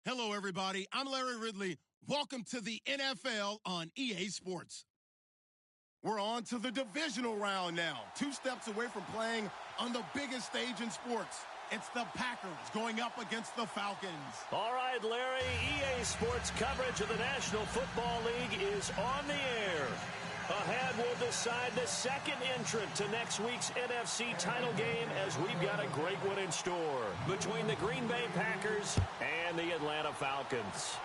Hello, everybody. I'm Larry Ridley. Welcome to the NFL on EA Sports. We're on to the divisional round now. 2 steps away from playing on the biggest stage in sports. It's the Packers going up against the Falcons. All right, Larry, EA Sports coverage of the National Football League is on the air. Ahead, we'll decide the second entrant to next week's NFC title game as we've got a great one in store between the Green Bay Packers and the Atlanta Falcons.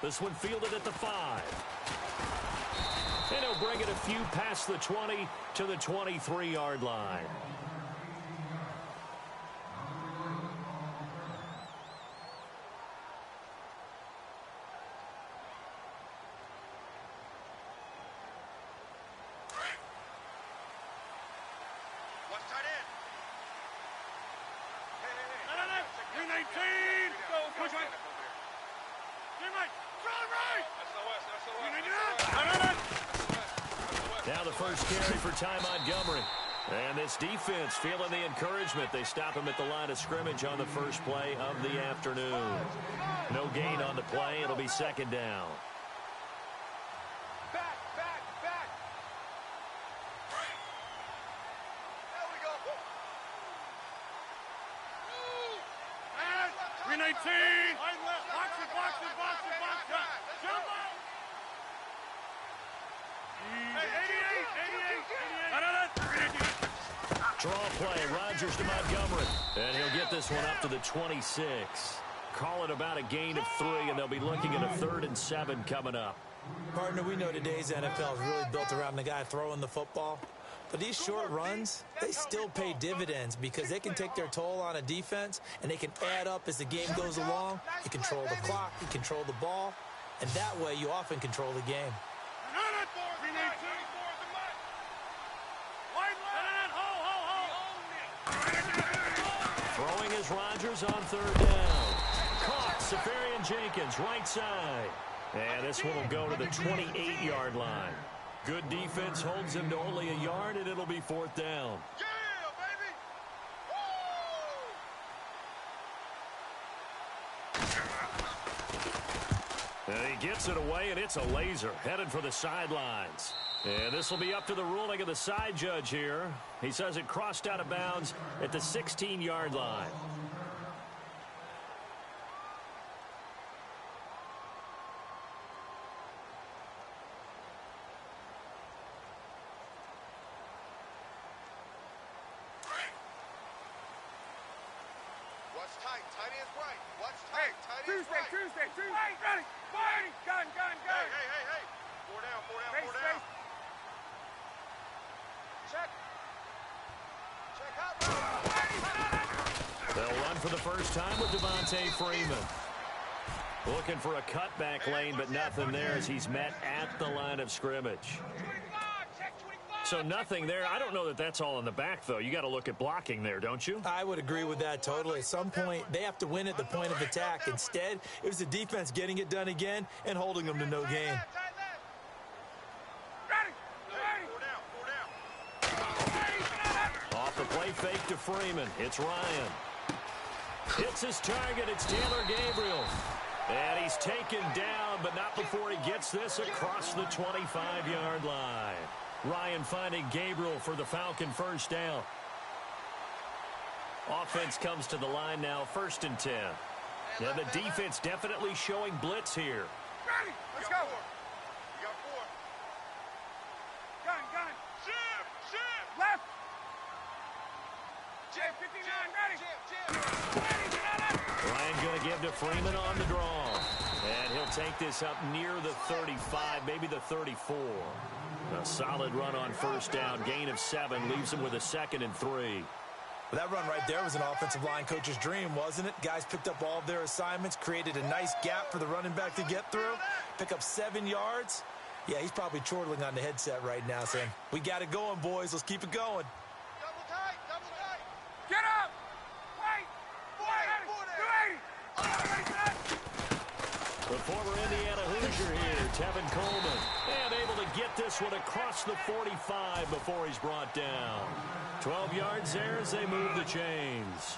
This one fielded at the 5. And he'll bring it a few past the 20 to the 23-yard line. Now the first carry for Ty Montgomery. And this defense feeling the encouragement. They stop him at the line of scrimmage on the first play of the afternoon. No gain on the play. It'll be second down. Back. There we go. 319. Box it. Jump on. 88. Draw play. Rodgers to Montgomery. And he'll get this one up to the 26. Call it about a gain of 3, and they'll be looking at a 3rd and 7 coming up. Partner, we know today's NFL is really built around the guy throwing the football. But these short runs, they still pay dividends because they can take their toll on a defense, and they can add up as the game goes along. You control the clock, you control the ball, and that way you often control the game. Throwing is Rodgers on 3rd down. Caught. Safarian-Jenkins, right side. And this one will go to the 28-yard line. Good defense holds him to only a yard, and it'll be 4th down. Yeah, baby. And he gets it away, and it's a laser. Headed for the sidelines. And this will be up to the ruling of the side judge here. He says it crossed out of bounds at the 16-yard line. Watch tight. Tight ends right. Watch tight. Tight ends right. Tuesday. Ready. Fire. Gun. Hey. 4 down. Check out. They'll run for the first time with Devontae Freeman. Looking for a cutback lane, but nothing there as he's met at the line of scrimmage. So nothing there. I don't know that that's all in the back, though. You got to look at blocking there, don't you? I would agree with that totally. At some point, they have to win at the point of attack. Instead, it was the defense getting it done again and holding them to no gain. Off the play fake to Freeman. It's Ryan. Hits his target. It's Taylor Gabriel. And he's taken down, but not before he gets this across the 25-yard line. Ryan finding Gabriel for the Falcon first down. Offense comes to the line now, 1st and 10. And the defense definitely showing blitz here. Ready. Let's go. You got 4. Gun. Jim. Left. Jim. 59. Ready. Ryan going to give to Freeman on the draw. And he'll take this up near the 35, maybe the 34. A solid run on first down. Gain of 7 leaves him with a 2nd and 3. Well, that run right there was an offensive line coach's dream, wasn't it? Guys picked up all of their assignments, created a nice gap for the running back to get through, pick up 7 yards. Yeah, he's probably chortling on the headset right now saying, we got it going, boys. Let's keep it going. Double tight. Get up. Wait. 280. The former Indiana Hoosier here, Tevin Coleman. And able to get this one across the 45 before he's brought down. 12 yards there as they move the chains.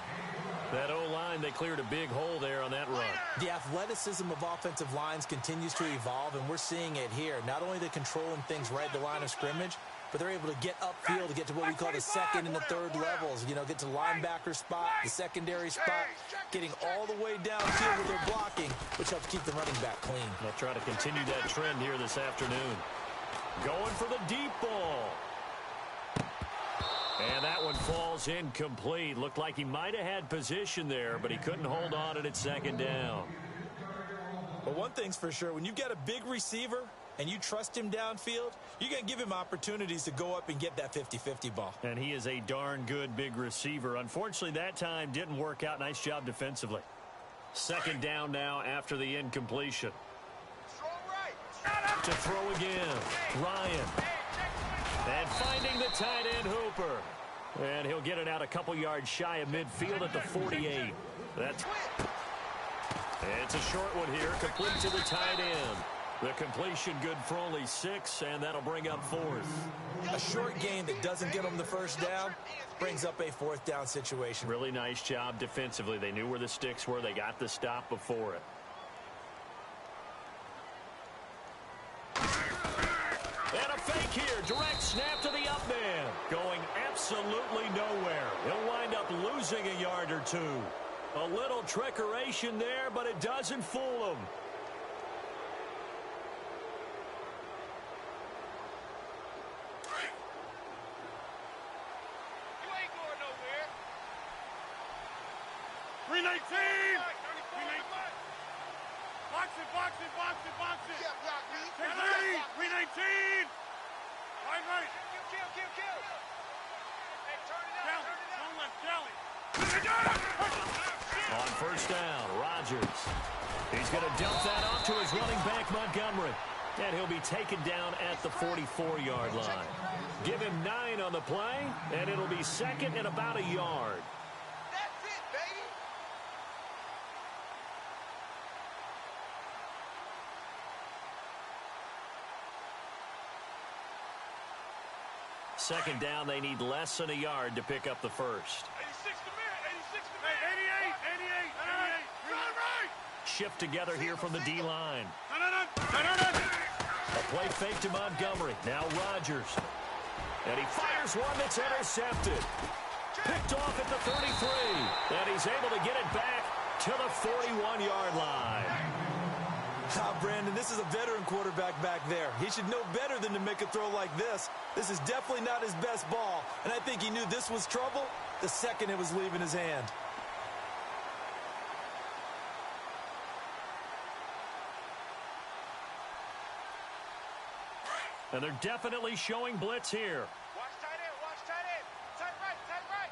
That O-line, they cleared a big hole there on that run. The athleticism of offensive lines continues to evolve, and we're seeing it here. Not only they're controlling things right at the line of scrimmage, but they're able to get upfield to get to what we call the second and the third levels. You know, get to the linebacker spot, the secondary spot, getting all the way downfield with their blocking, which helps keep the running back clean. They'll try to continue that trend here this afternoon. Going for the deep ball. And that one falls incomplete. Looked like he might have had position there, but he couldn't hold on to it at second down. But one thing's for sure, when you've got a big receiver and you trust him downfield, you're going to give him opportunities to go up and get that 50-50 ball. And he is a darn good big receiver. Unfortunately, that time didn't work out. Nice job defensively. Second down now after the incompletion. To throw again, Ryan. And finding the tight end Hooper. And he'll get it out a couple yards shy of midfield at the 48. It's a short one here, complete to the tight end. The completion good for only 6, and that'll bring up 4th. A short gain that doesn't get them the first down brings up a 4th down situation. Really nice job defensively. They knew where the sticks were. They got the stop before it. And a fake here. Direct snap to the up man. Going absolutely nowhere. He'll wind up losing a yard or 2. A little trickeration there, but it doesn't fool him. You ain't going nowhere. 319! 319! Box it, box it, box it, box it! Yeah, block me. 319! Right. Kill. Hey, turn it up, Kelly, turn it up. don't let Kelly. On first down, Rodgers. He's going to dump that off to his running back, Montgomery. And he'll be taken down at the 44-yard line. Give him 9 on the play, and it'll be second and about a yard. That's it, baby. Second down, they need less than a yard to pick up the first. 86 to minute, 86 to minute. 88. Right. Shift together here from the D-line. No. A play fake to Montgomery. Now Rodgers. And he fires one that's intercepted. Picked off at the 33. And he's able to get it back to the 41-yard line. Brandon, this is a veteran quarterback back there. He should know better than to make a throw like this. This is definitely not his best ball, and I think he knew this was trouble the second it was leaving his hand. And they're definitely showing blitz here. Watch tight end, watch tight end. Tight right.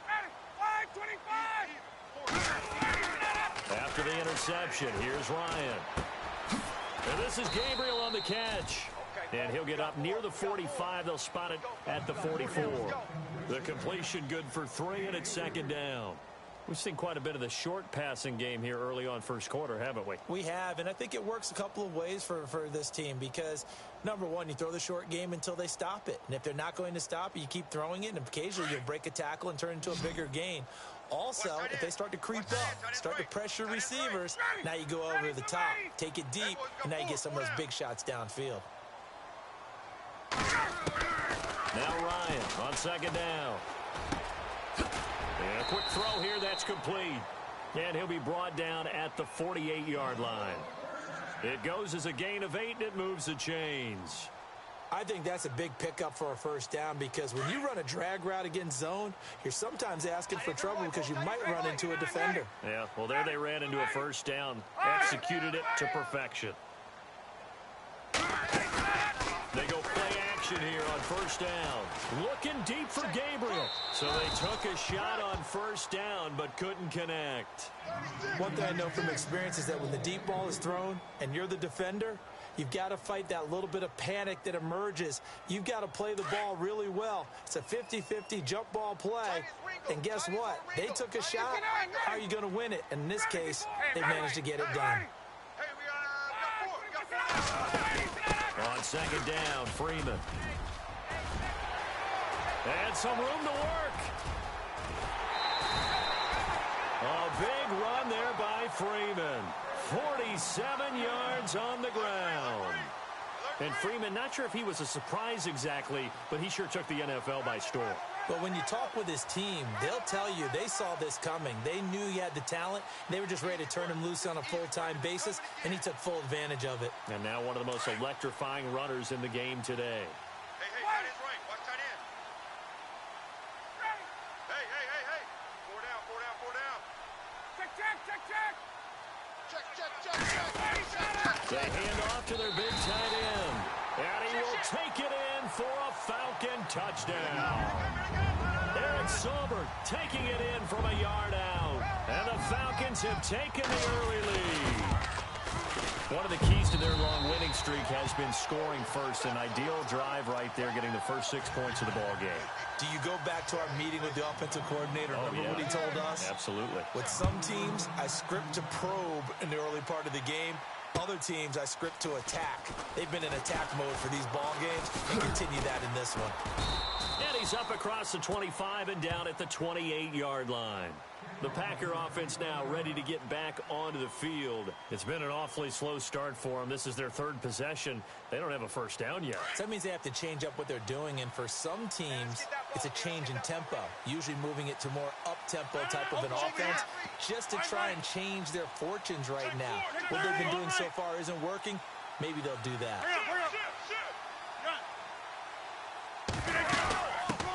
Ready, 525! After the interception, here's Ryan. And this is Gabriel on the catch. And he'll get up near the 45. They'll spot it at the 44. The completion good for 3, and it's second down. We've seen quite a bit of the short passing game here early on first quarter, haven't we? We have, and I think it works a couple of ways for this team because, number one, you throw the short game until they stop it. And if they're not going to stop it, you keep throwing it, and occasionally you'll break a tackle and turn it into a bigger gain. Also, if they start to creep up, start to pressure receivers, now you go over the top, take it deep, and now you get some of those big shots downfield. Now Ryan on second down. And a quick throw here, that's complete. And he'll be brought down at the 48-yard line. It goes as a gain of 8, and it moves the chains. I think that's a big pickup for a first down because when you run a drag route against zone, you're sometimes asking for trouble because you might run into a defender. Yeah, well, there they ran into a first down. Executed it to perfection. They go play action here on first down. Looking deep for Gabriel. So they took a shot on first down but couldn't connect. One thing I know from experience is that when the deep ball is thrown and you're the defender, you've got to fight that little bit of panic that emerges. You've got to play the ball really well. It's a 50-50 jump ball play. And guess what? They took a shot. How are you going to win it? And in this case, they managed to get it done. Hey, we On second down, Freeman. And some room to work. A big run there by Freeman. 47 yards on the ground. And Freeman, not sure if he was a surprise exactly, but he sure took the NFL by storm. But when you talk with his team, they'll tell you they saw this coming. They knew he had the talent. They were just ready to turn him loose on a full-time basis, and he took full advantage of it. And now one of the most electrifying runners in the game today. Hey, tight end's right. Watch tight end. Hey. 4 down. Check. They hand off to their big tight end. And he will take it in for a Falcon touchdown. Eric Sauber taking it in from a yard out. And the Falcons have taken the early lead. One of the keys to their long winning streak has been scoring first. An ideal drive right there, getting the first 6 points of the ball game. Do you go back to our meeting with the offensive coordinator? Remember what he told us? Absolutely. With some teams, I script to probe in the early part of the game. Other teams, I script to attack. They've been in attack mode for these ball games and continue that in this one. And he's up across the 25 and down at the 28-yard line. The Packer offense now ready to get back onto the field. It's been an awfully slow start for them. This is their third possession. They don't have a first down yet. So that means they have to change up what they're doing, and for some teams, it's a change in tempo, usually moving it to more up-tempo type of an offense just to try and change their fortunes right now. What they've been doing so far isn't working. Maybe they'll do that.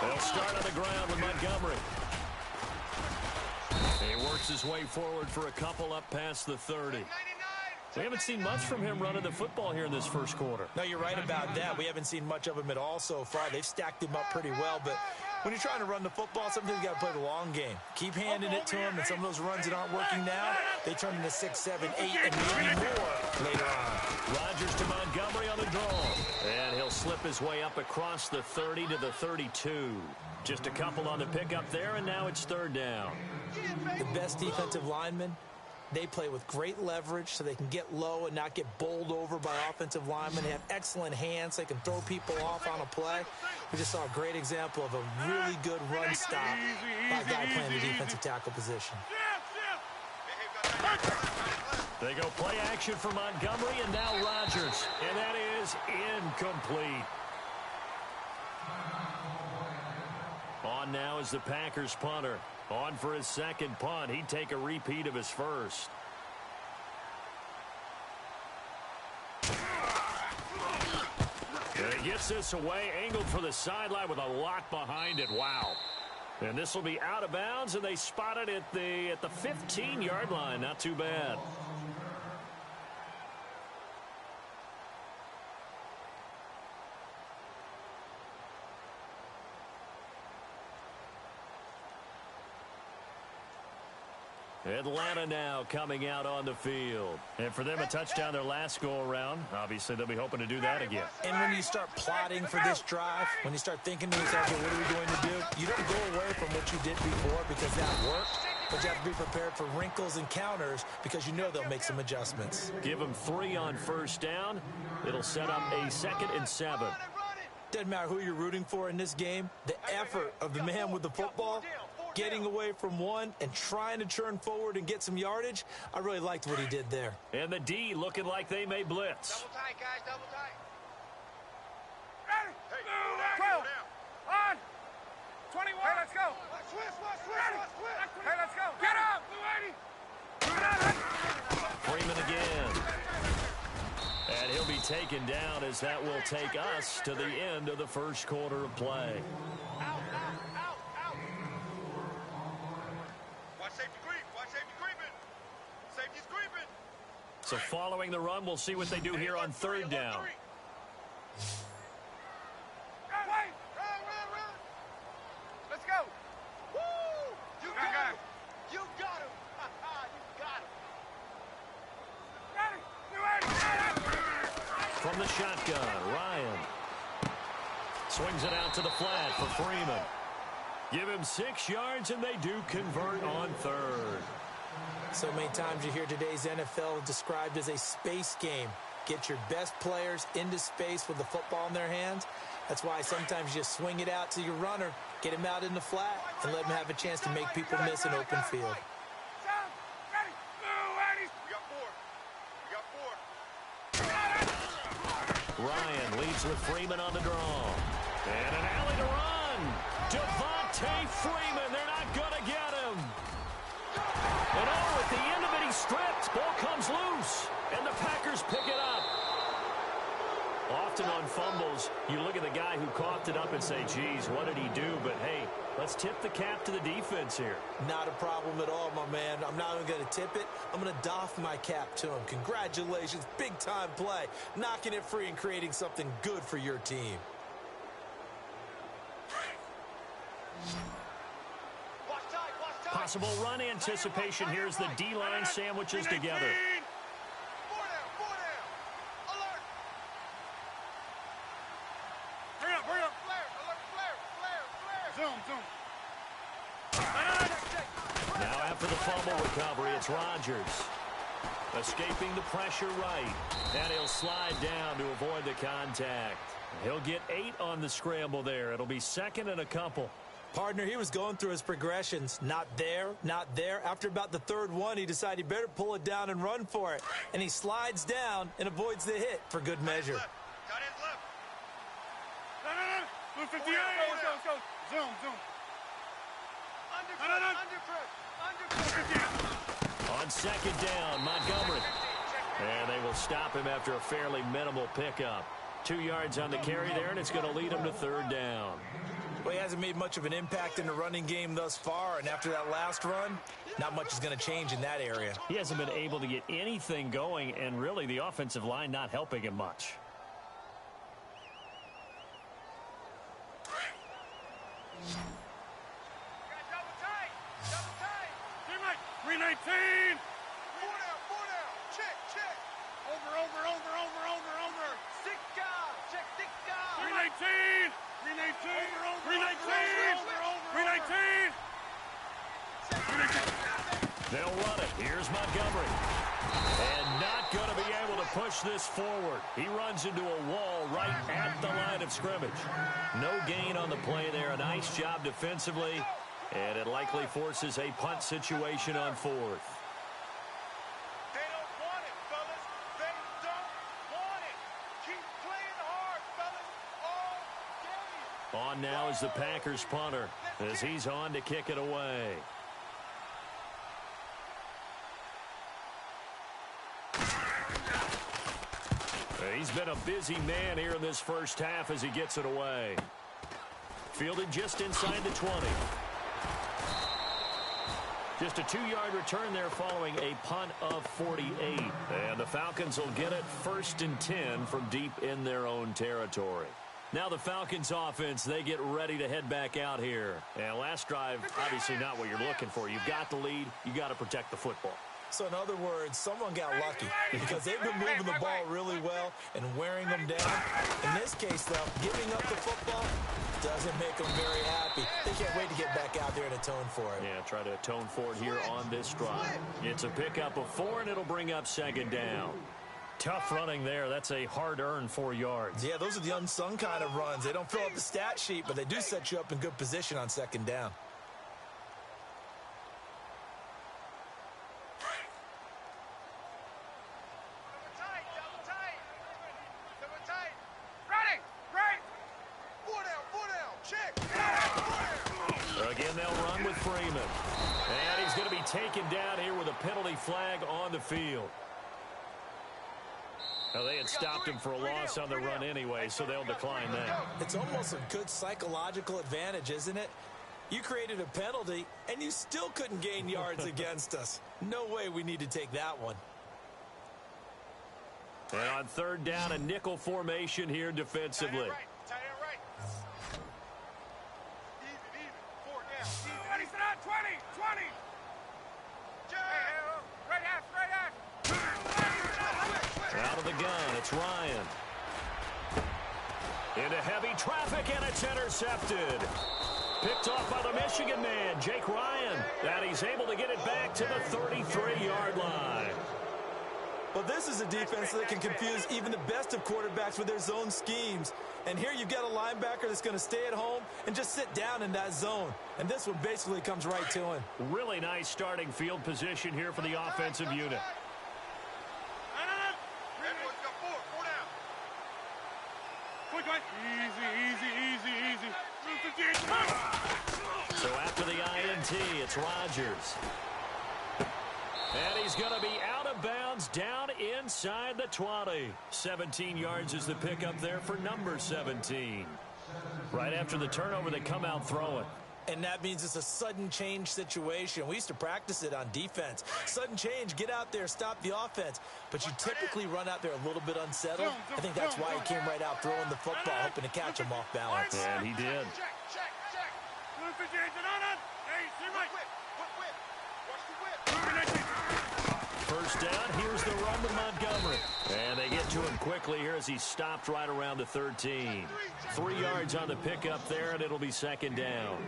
They'll start on the ground with Montgomery. He works his way forward for a couple up past the 30. We haven't seen much from him running the football here in this first quarter. No, you're right about that. We haven't seen much of him at all so far. They've stacked him up pretty well, but when you're trying to run the football, sometimes you got to play the long game. Keep handing it to him, and some of those runs that aren't working now, they turn into 6, 7, 8, and maybe more later on. Rodgers to Montgomery on the draw. And he'll slip his way up across the 30 to the 32. Just a couple on the pickup there, and now it's third down. The best defensive linemen, they play with great leverage so they can get low and not get bowled over by offensive linemen. They have excellent hands so they can throw people off on a play. We just saw a great example of a really good run stop by a guy playing the defensive tackle position. They go play action for Montgomery, and now Rodgers. And that is incomplete. On now is the Packers punter. On for his second punt. He'd take a repeat of his first. And he gets this away, angled for the sideline with a lock behind it. Wow. And this will be out of bounds, and they spot it at the 15-yard line. Not too bad. Atlanta now coming out on the field. And for them, a touchdown their last go-around. Obviously, they'll be hoping to do that again. And when you start plotting for this drive, when you start thinking to yourself, okay, what are we going to do? You don't go away from what you did before because that worked. But you have to be prepared for wrinkles and counters because you know they'll make some adjustments. Give them 3 on first down. It'll set up a 2nd and 7. Doesn't matter who you're rooting for in this game. The effort of the man with the football, getting away from one and trying to turn forward and get some yardage, I really liked what he did there. And the D looking like they may blitz. Double tight, guys, double tight. Ready? Hey, 12. On. 21. Hey, let's go. Watch twist. Hey, let's go. Get up. 280. Freeman again. And he'll be taken down as that will take us to the end of the first quarter of play. Out. Watch safety creeping. Safety's creeping. So following the run, we'll see what they do here on third down. Run. Let's go. Woo! You got him. You got him. Ready? From the shotgun, Ryan swings it out to the flat for Freeman. Give him 6 yards, and they do convert on third. So many times you hear today's NFL described as a space game. get your best players into space with the football in their hands. That's why sometimes you just swing it out to your runner, get him out in the flat, and let him have a chance to make people miss an open field. Ryan leads with Freeman on the draw. And an alley to run. Devontae Freeman. They're not going to get him. And at the end of it, he's stripped. Ball comes loose. And the Packers pick it up. Often on fumbles, you look at the guy who coughed it up and say, geez, what did he do? But, hey, let's tip the cap to the defense here. Not a problem at all, my man. I'm not even going to tip it. I'm going to doff my cap to him. Congratulations. Big-time play. Knocking it free and creating something good for your team. Possible run anticipation. Here's the D-line sandwiches together. Now after the fumble recovery, it's Rodgers. Escaping the pressure right. And he'll slide down to avoid the contact. He'll get 8 on the scramble there. It'll be second and a couple. Partner, he was going through his progressions. Not there, not there. After about the third one, he decided he better pull it down and run for it. And he slides down and avoids the hit for good measure. Got his left. No. 58. Let's go. Zoom. On second down, Montgomery. And they will stop him after a fairly minimal pickup. 2 yards on the carry there, and it's going to lead him to third down. Well, he hasn't made much of an impact in the running game thus far, and after that last run, not much is going to change in that area. He hasn't been able to get anything going, and really the offensive line not helping him much. Double tight. 319. Four down. Check. Over. Six guys. Check 6 guys. 319. 319. They'll run it. Here's Montgomery. And not going to be able to push this forward. He runs into a wall right at the line of scrimmage. No gain on the play there. A nice job defensively. And it likely forces a punt situation on fourth. They don't want it, fellas. They don't want it. Keep playing hard, fellas. All game. On now is the Packers punter as he's on to kick it away. He's been a busy man here in this first half as he gets it away. Fielded just inside the 20. Just a 2-yard return there following a punt of 48. And the Falcons will get it 1st and 10 from deep in their own territory. Now the Falcons offense, they get ready to head back out here. And last drive, obviously not what you're looking for. You've got the lead. You got to protect the football. So in other words, someone got lucky because they've been moving the ball really well and wearing them down. In this case, though, giving up the football doesn't make them very happy. They can't wait to get back out there and atone for it. Yeah, try to atone for it here on this drive. It's a pickup of 4, and it'll bring up second down. Tough running there. That's a hard-earned 4 yards. Yeah, those are the unsung kind of runs. They don't fill up the stat sheet, but they do set you up in good position on second down. Again, they'll run with Freeman. And he's going to be taken down here with a penalty flag on the field. Now, they had stopped him for a loss on the run anyway, so they'll decline that. It's almost a good psychological advantage, isn't it? You created a penalty, and you still couldn't gain yards against us. No way we need to take that one. And on third down, a nickel formation here defensively. Out of the gun, it's Ryan. Into heavy traffic, and it's intercepted. Picked off by the Michigan man, Jake Ryan. And he's able to get it back to the 33-yard line. Well, this is a defense that can confuse even the best of quarterbacks with their zone schemes. And here you've got a linebacker that's going to stay at home and just sit down in that zone. And this one basically comes right to him. Really nice starting field position here for the offensive unit. So after the INT, it's Rodgers. And he's going to be out of bounds down inside the 20. 17 yards is the pickup there for number 17. Right after the turnover, they come out throwing. And that means it's a sudden change situation. We used to practice it on defense. Sudden change, get out there, stop the offense. But you typically run out there a little bit unsettled. I think that's why he came right out throwing the football, hoping to catch him off balance. And he did. First down, here's the run to Montgomery. And they get to him quickly here as he stopped right around the 13. 3 yards on the pickup there, and it'll be second down.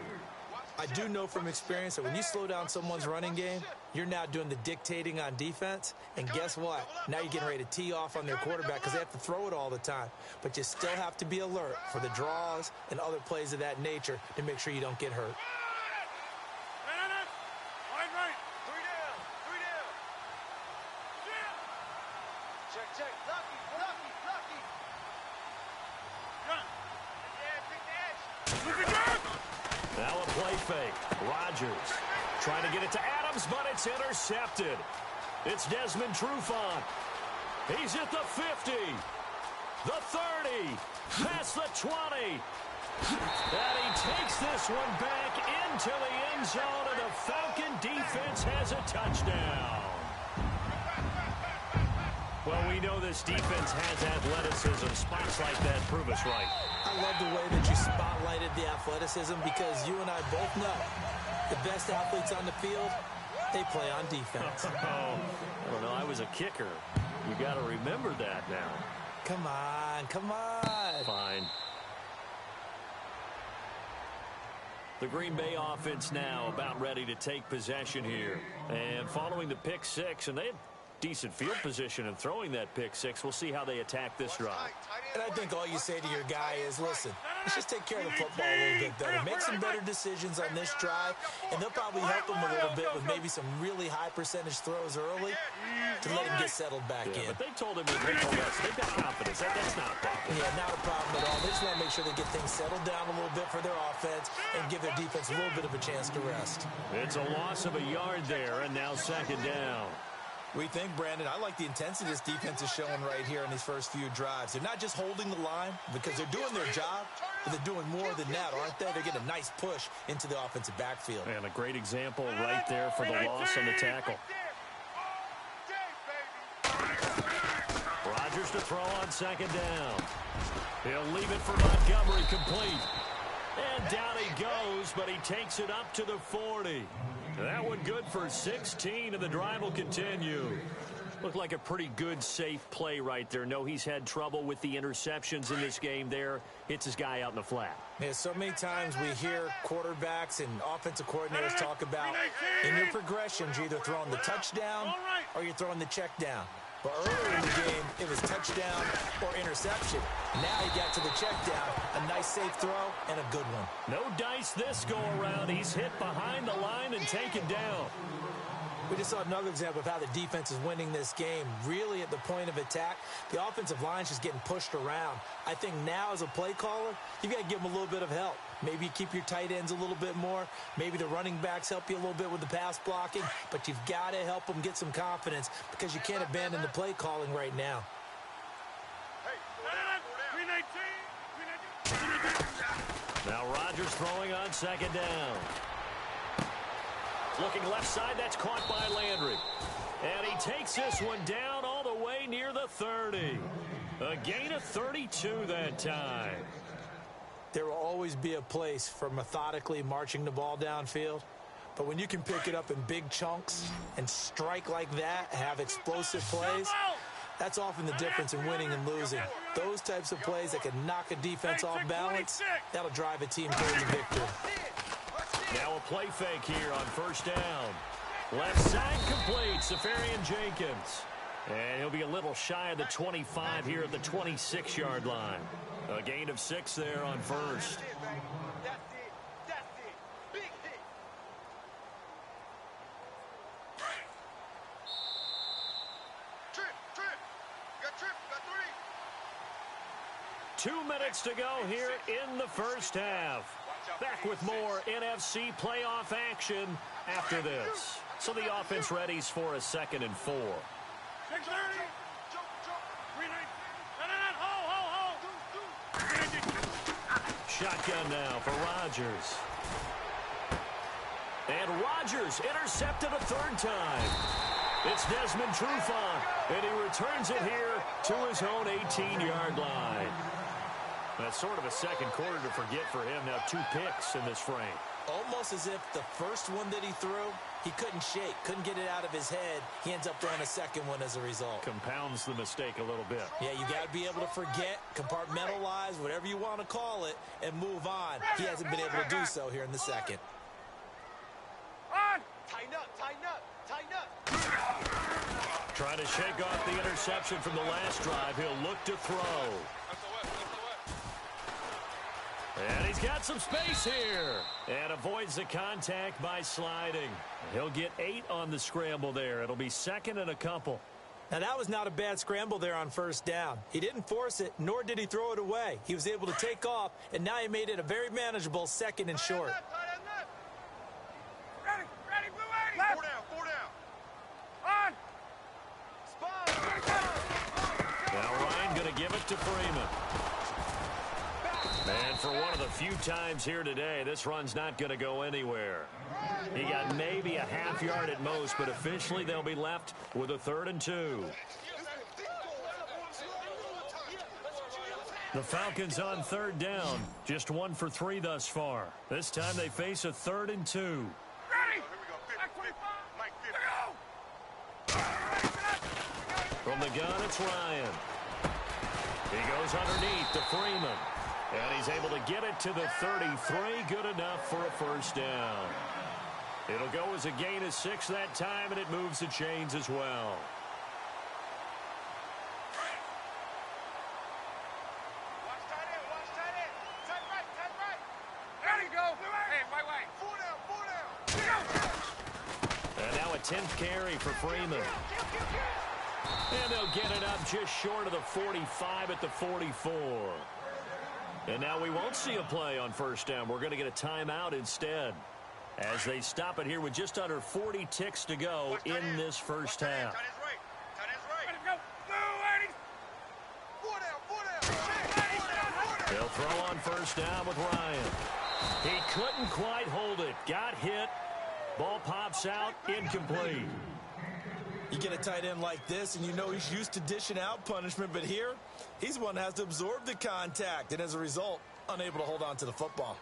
I do know from experience that when you slow down someone's running game, you're now doing the dictating on defense. And guess what? Now you're getting ready to tee off on their quarterback because they have to throw it all the time. But you still have to be alert for the draws and other plays of that nature to make sure you don't get hurt. Now a play fake. Rodgers trying to get it to Adams, but it's intercepted. It's Desmond Trufant. He's at the 50, the 30, past the 20. And he takes this one back into the end zone, and the Falcon defense has a touchdown. Well, we know this defense has athleticism. Spots like that prove us right. I love the way that you spotlighted the athleticism because you and I both know the best athletes on the field, they play on defense. I don't know. I was a kicker. You got to remember that now. Come on, come on. Fine. The Green Bay offense now about ready to take possession here. And following the pick six, and they have decent field position and throwing that pick six. We'll see how they attack this drive. And I think all you say to your guy is, listen, let's just take care of the football a little bit better. Make some better decisions on this drive, and they'll probably help him a little bit with maybe some really high percentage throws early to let him get settled back in. But they told him to take a rest. They've got confidence. That's not a problem. Yeah, not a problem at all. They just want to make sure they get things settled down a little bit for their offense and give their defense a little bit of a chance to rest. It's a loss of a yard there, and now second down. We think, Brandon, I like the intensity this defense is showing right here in these first few drives. They're not just holding the line because they're doing their job, but they're doing more than that, aren't they? They're getting a nice push into the offensive backfield. And a great example right there for the loss on the tackle. Rodgers to throw on second down. He'll leave it for Montgomery, complete. And down he goes, but he takes it up to the 40. That one good for 16, and the drive will continue. Looked like a pretty good, safe play right there. No, he's had trouble with the interceptions in this game there. Hits his guy out in the flat. Yeah, so many times we hear quarterbacks and offensive coordinators talk about in your progressions, you're either throwing the touchdown or you're throwing the check down. But earlier in the game, it was touchdown or interception. Now he got to the check down, a nice safe throw, and a good one. No dice this go-around. He's hit behind the line and taken down. We just saw another example of how the defense is winning this game. Really at the point of attack, the offensive line's just getting pushed around. I think now as a play caller, you've got to give them a little bit of help. Maybe you keep your tight ends a little bit more. Maybe the running backs help you a little bit with the pass blocking. But you've got to help them get some confidence because you can't abandon the play calling right now. Now Rodgers throwing on second down. Looking left side, that's caught by Landry. And he takes this one down all the way near the 30. A gain of 32 that time. There will always be a place for methodically marching the ball downfield. But when you can pick it up in big chunks and strike like that, have explosive plays, that's often the difference in winning and losing. Those types of plays that can knock a defense off balance, that'll drive a team towards a victory. Now a play fake here on first down. Left side complete, Safarian Jenkins. And he'll be a little shy of the 25 here at the 26-yard line. A gain of 6 there on first. That's it. That's it. Big hit. Trip. Got 3. 2 minutes to go here in the first half. Back with more NFC playoff action after this. So the offense readies for a 2nd and 4. 6:30. Shotgun now for Rodgers. And Rodgers intercepted a 3rd time. It's Desmond Trufant, and he returns it here to his own 18-yard line. That's sort of a second quarter to forget for him. Now 2 picks in this frame. Almost as if the first one that he threw, he couldn't shake, couldn't get it out of his head. He ends up throwing a second one as a result. Compounds the mistake a little bit. Yeah, you got to be able to forget, compartmentalize, whatever you want to call it, and move on. He hasn't been able to do so here in the second. On. Tighten up. Trying to shake off the interception from the last drive. He'll look to throw. And he's got some space here. And avoids the contact by sliding. He'll get 8 on the scramble there. It'll be 2nd and a couple. Now, that was not a bad scramble there on first down. He didn't force it, nor did he throw it away. He was able to take off, and now he made it a very manageable 2nd and short. Ready, Blue 80. 4 down. On. Now Ryan going to give it to Freeman. And for one of the few times here today, this run's not going to go anywhere. He got maybe a half yard at most, but officially they'll be left with a 3rd and 2. The Falcons on 3rd down. Just 1 for 3 thus far. This time they face a 3rd and 2. Ready. Back 25. From the gun, it's Ryan. He goes underneath to Freeman. And he's able to get it to the 33. Good enough for a 1st down. It'll go as a gain of 6 that time, and it moves the chains as well. Watch tight end. Tight right. There you go. Hey, right. 4 down. And now a 10th carry for Freeman. And they'll get it up just short of the 45 at the 44. And now we won't see a play on 1st down. We're going to get a timeout instead, as they stop it here with just under 40 ticks to go in this first half. Tight end's right. Ready to go. Blue 80. 4 down. They'll throw on 1st down with Ryan. He couldn't quite hold it. Got hit. Ball pops out. Incomplete. You get a tight end like this, and you know he's used to dishing out punishment, but here, he's one that has to absorb the contact, and as a result, unable to hold on to the football.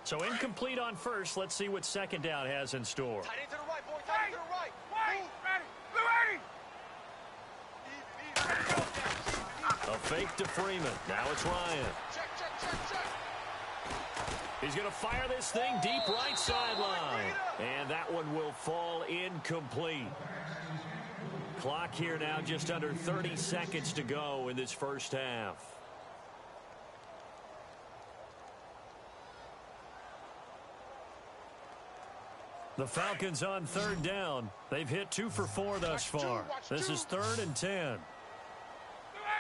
So incomplete on 1st. Let's see what 2nd down has in store. Tight end to the right, boy. Tight end to the right. Wait. Ready. Blue 80. A fake to Freeman. Now it's Ryan. Check. He's going to fire this thing deep right sideline. And that one will fall incomplete. Clock here now just under 30 seconds to go in this first half. The Falcons on 3rd down. They've hit 2 for 4 thus far. This is 3rd and 10.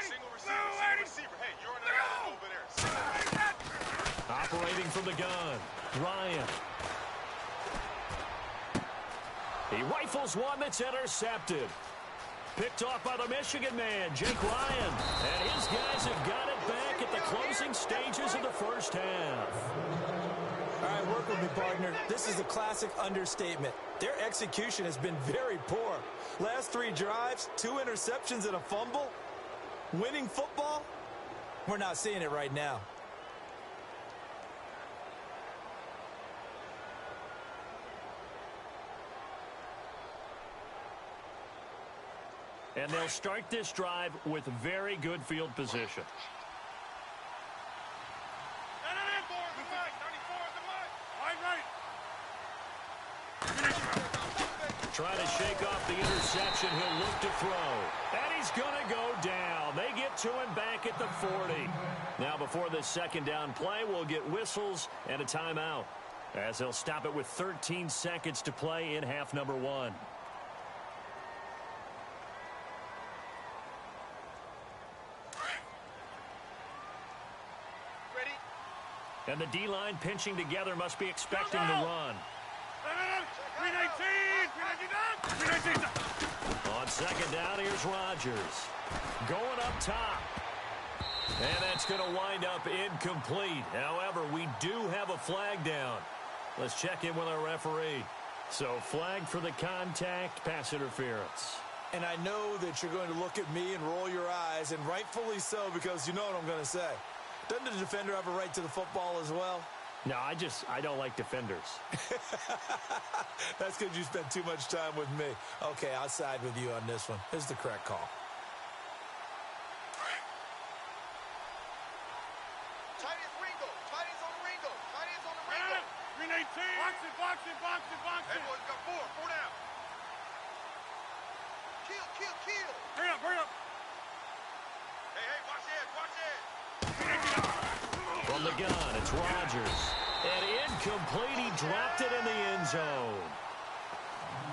Single receiver. Hey, you're on the over there. Operating from the gun, Ryan. He rifles one that's intercepted. Picked off by the Michigan man, Jake Ryan. And his guys have got it back at the closing stages of the first half. All right, work with me, partner. This is a classic understatement. Their execution has been very poor. Last 3 drives, 2 interceptions and a fumble. Winning football? We're not seeing it right now. And they'll start this drive with very good field position. Trying to shake off the interception. He'll look to throw. And he's going to go down. They get to him back at the 40. Now before this second down play, we'll get whistles and a timeout, as they'll stop it with 13 seconds to play in half number 1. Ready? And the D-line pinching together must be expecting the run. 319! On second down, here's Rodgers. Going up top. And that's going to wind up incomplete. However, we do have a flag down. Let's check in with our referee. So, flag for the contact, pass interference. And I know that you're going to look at me and roll your eyes, and rightfully so, because you know what I'm going to say. Doesn't the defender have a right to the football as well? No, I don't like defenders. That's because you spent too much time with me. Okay, I'll side with you on this one. This is the correct call. Tight ends Ringo. Tight ends on the Ringo. Tight ends on the Ringo. 319! Box it! Hey, boys, got four. Four down. Kill. Hurry up! Hey, watch it. From the gun, it's Rodgers. And incomplete, he dropped it in the end zone.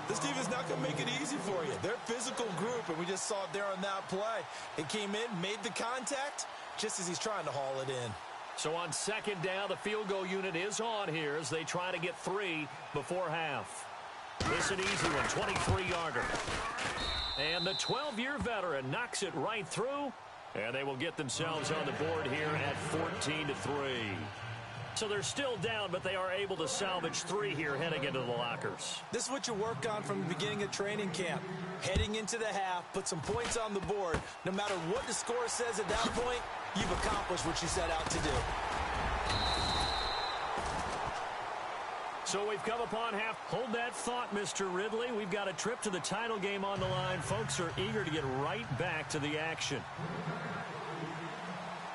This team is not going to make it easy for you. They're a physical group, and we just saw it there on that play. It came in, made the contact, just as he's trying to haul it in. So on second down, the field goal unit is on here as they try to get 3 before half. This an easy one, 23-yarder. And the 12-year veteran knocks it right through, and they will get themselves on the board here at 14-3. So they're still down, but they are able to salvage 3 here heading into the lockers. This is what you work on from the beginning of training camp. Heading into the half, put some points on the board. No matter what the score says at that point, you've accomplished what you set out to do. So we've come upon half. Hold that thought, Mr. Ridley. We've got a trip to the title game on the line. Folks are eager to get right back to the action.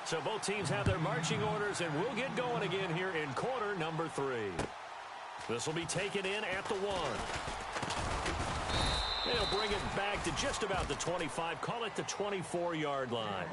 So both teams have their marching orders, and we'll get going again here in quarter number 3. This will be taken in at the 1. They'll bring it back to just about the 25. Call it the 24-yard line.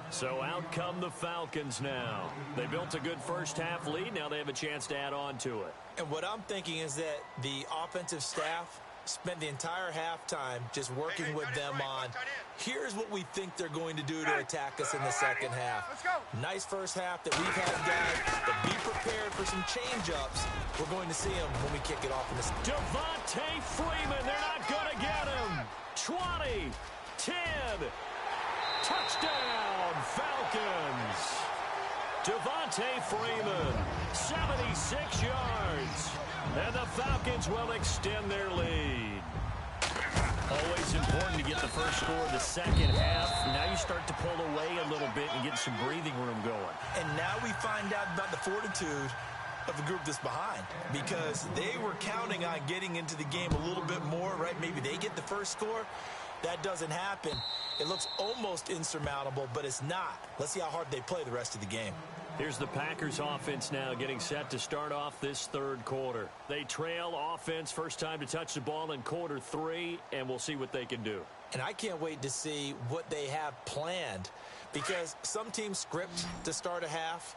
So out come the Falcons now. They built a good first-half lead. Now they have a chance to add on to it. And what I'm thinking is that the offensive staff spent the entire halftime just working with them on, here's what we think they're going to do to attack us in the second half. Nice first half that we've had, guys, but be prepared for some change-ups. We're going to see them when we kick it off in this. Devontae Freeman, they're not going to get him. 20, 10, touchdown, Falcons. Devontae Freeman, 76 yards. And the Falcons will extend their lead. Always important to get the first score of the second half. Now you start to pull away a little bit and get some breathing room going. And now we find out about the fortitude of the group that's behind, because they were counting on getting into the game a little bit more, right? Maybe they get the first score. That doesn't happen. It looks almost insurmountable, but it's not. Let's see how hard they play the rest of the game. Here's the Packers offense now getting set to start off this third quarter. They trail offense, first time to touch the ball in quarter 3, and we'll see what they can do. And I can't wait to see what they have planned, because some teams script to start a half.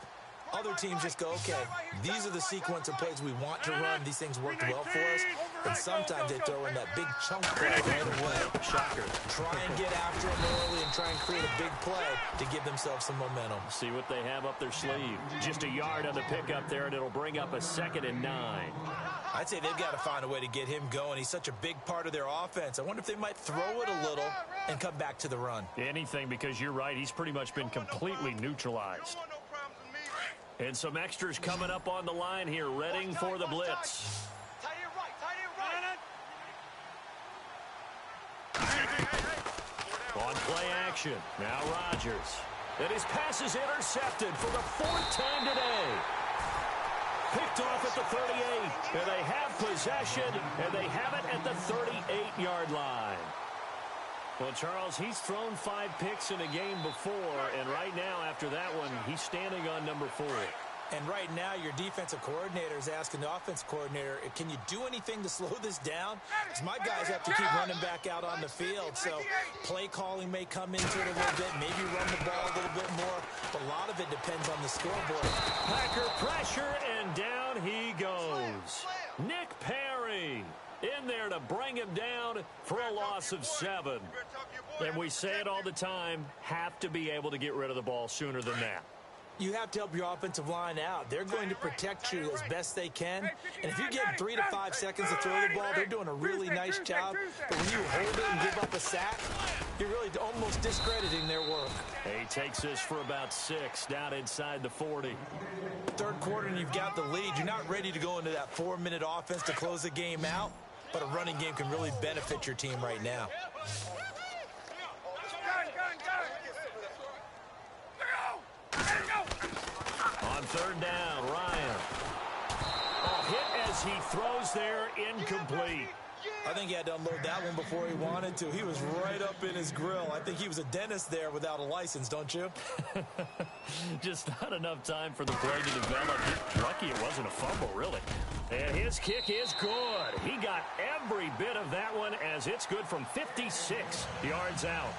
Other teams just go, okay, these are the sequence of plays we want to run. These things worked well for us. And sometimes they throw in that big chunk play right away. Shocker. Try and get after them early and try and create a big play to give themselves some momentum. See what they have up their sleeve. Just a yard on the pickup there, and it'll bring up a 2nd and 9. I'd say they've got to find a way to get him going. He's such a big part of their offense. I wonder if they might throw it a little and come back to the run. Anything, because you're right. He's pretty much been completely neutralized. And some extras coming up on the line here, readying for the blitz. Tight end right. On play action, now Rodgers. And his pass is intercepted for the 4th time today. Picked off at the 38, and they have possession, and they have it at the 38-yard line. Well, Charles, he's thrown 5 picks in a game before, and right now, after that one, he's standing on number 4. And right now, your defensive coordinator is asking the offense coordinator, can you do anything to slow this down? Because my guys have to keep running back out on the field. So play calling may come into it a little bit, maybe run the ball a little bit more. But a lot of it depends on the scoreboard. Packer pressure, and down he goes. Nick Perry in there to bring him down for a loss of 7. And we say it all the time, have to be able to get rid of the ball sooner than that. You have to help your offensive line out. They're going to protect you as best they can. And if you get 3 to 5 seconds to throw the ball, they're doing a really nice job. But when you hold it and give up a sack, you're really almost discrediting their work. He takes this for about 6 down inside the 40. Third quarter and you've got the lead. You're not ready to go into that 4-minute offense to close the game out. But a running game can really benefit your team right now. On third down, Ryan. Hit as he throws there, incomplete. I think he had to unload that one before he wanted to. He was right up in his grill. I think he was a dentist there without a license, don't you? Just not enough time for the play to develop. Lucky it wasn't a fumble, really. And his kick is good. He got every bit of that one as it's good from 56 yards out.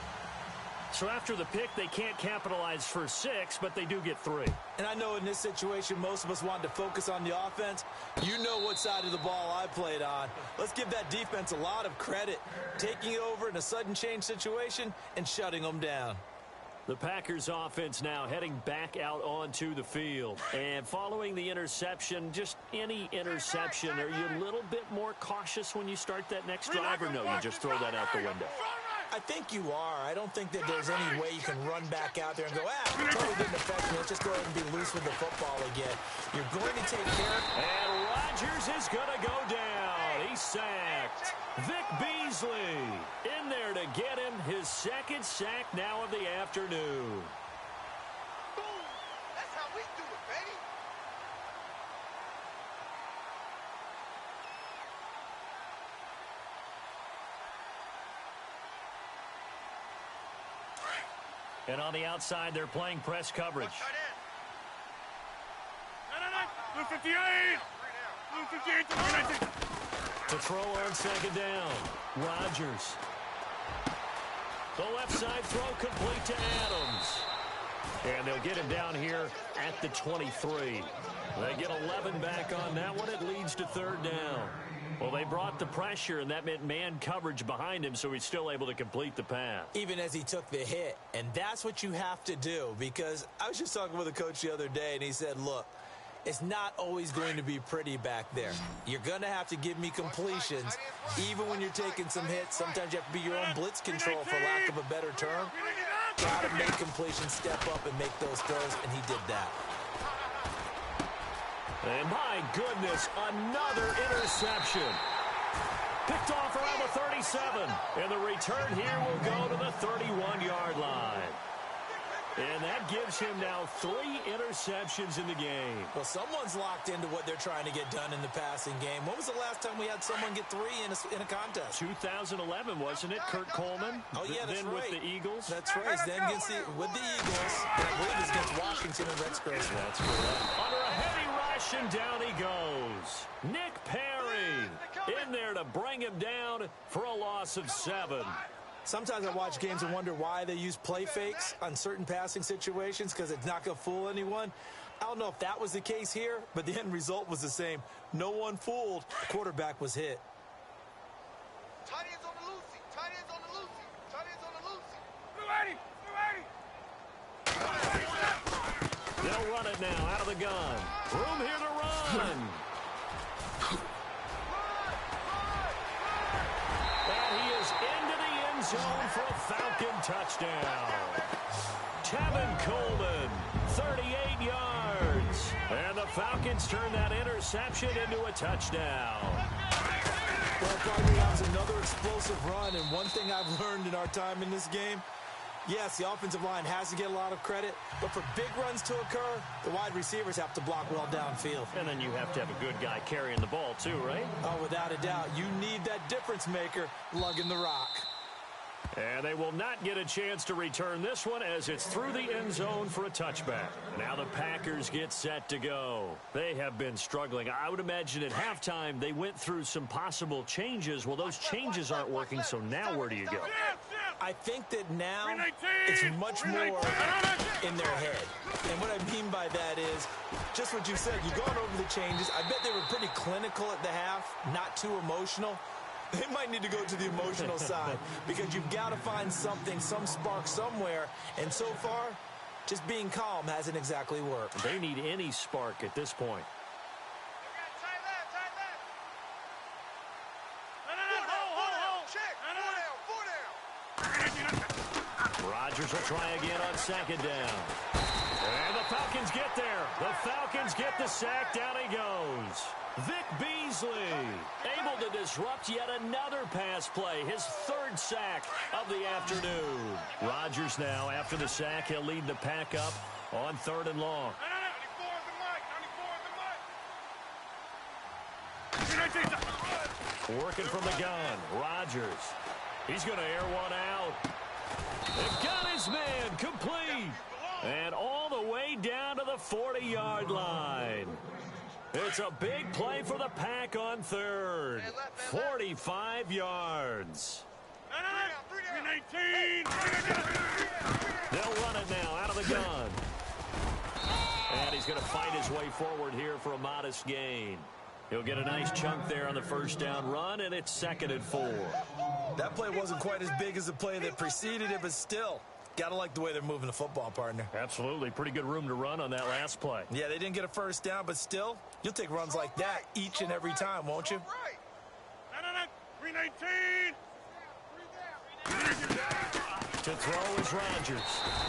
So after the pick, they can't capitalize for 6, but they do get 3. And I know in this situation, most of us wanted to focus on the offense. You know what side of the ball I played on. Let's give that defense a lot of credit, taking over in a sudden change situation and shutting them down. The Packers offense now heading back out onto the field. And following the interception, just any interception, are you a little bit more cautious when you start that next drive, or no, you just throw that out the window? I think you are. I don't think that there's any way you can run back out there and go, totally didn't affect me. Let's just go ahead and be loose with the football again. You're going to take care of... And Rodgers is going to go down. He's sacked. Vic Beasley in there to get him his second sack now of the afternoon. Boom! That's how we do it, baby. And on the outside, they're playing press coverage. Blue 58! Blue 58 to 19. To throw on second down, Rodgers. The left side throw complete to Adams. And they'll get him down here at the 23. They get 11 back on that one. It leads to third down. Well, they brought the pressure, and that meant man coverage behind him, so he's still able to complete the pass. Even as he took the hit. And that's what you have to do, because I was just talking with a coach the other day, and he said, look, it's not always going to be pretty back there. You're going to have to give me completions, even when you're taking some hits. Sometimes you have to be your own blitz control, for lack of a better term. Got to make completions, step up, and make those throws, and he did that. And my goodness, another interception. Picked off around the 37. And the return here will go to the 31-yard line. And that gives him now 3 interceptions in the game. Well, someone's locked into what they're trying to get done in the passing game. When was the last time we had someone get 3 in a contest? 2011, wasn't it? Kurt Coleman. Oh, yeah, that's then right. With the Eagles. That's right. Then with the Eagles. And I believe it's against Washington and Rex Grossman. That's correct. Under a heavy rush, and down he goes. Nick Perry in there to bring him down for a loss of 7. Sometimes I watch games and wonder why they use play fakes on certain passing situations, because it's not going to fool anyone. I don't know if that was the case here, but the end result was the same. No one fooled. The quarterback was hit. Tight ends on the Lucy. Tight ends on the Lucy. Tight ends on the Lucy. They'll run it now out of the gun. Room here to run. And he is into the end zone for a Falcon touchdown. Tevin Coleman, 38 yards. And the Falcons turn that interception into a touchdown. Well, probably that was another explosive run, and one thing I've learned in our time in this game, yes, the offensive line has to get a lot of credit, but for big runs to occur, the wide receivers have to block well downfield. And then you have to have a good guy carrying the ball too, right? Oh, without a doubt. You need that difference maker lugging the rock. And they will not get a chance to return this one as it's through the end zone for a touchback. Now the Packers get set to go. They have been struggling. I would imagine at halftime they went through some possible changes. Well, those changes aren't working, so now where do you go? I think that now it's much more in their head. And what I mean by that is just what you said. You're going over the changes. I bet they were pretty clinical at the half, not too emotional. They might need to go to the emotional side because you've got to find something, some spark somewhere. And so far, just being calm hasn't exactly worked. They need any spark at this point. Rodgers will try again on second down. And the Falcons get there. The Falcons get the sack. Down he goes. Vic Beasley able to disrupt yet another pass play. His third sack of the afternoon. Rodgers now, after the sack, he'll lead the pack up on 3rd and long. Working from the gun. Rodgers. He's going to air one out. They got his man complete. And all the way down to the 40-yard line. It's a big play for the Pack on 3rd. 45 yards. They'll run it now out of the gun. And he's going to fight his way forward here for a modest gain. He'll get a nice chunk there on the first down run, and it's 2nd and 4. That play wasn't quite as big as the play that preceded it, but still, gotta like the way they're moving the football, partner. Absolutely. Pretty good room to run on that last play. Yeah, they didn't get a first down, but still, you'll take runs like that each and every time, won't you? 319. To throw is Rodgers.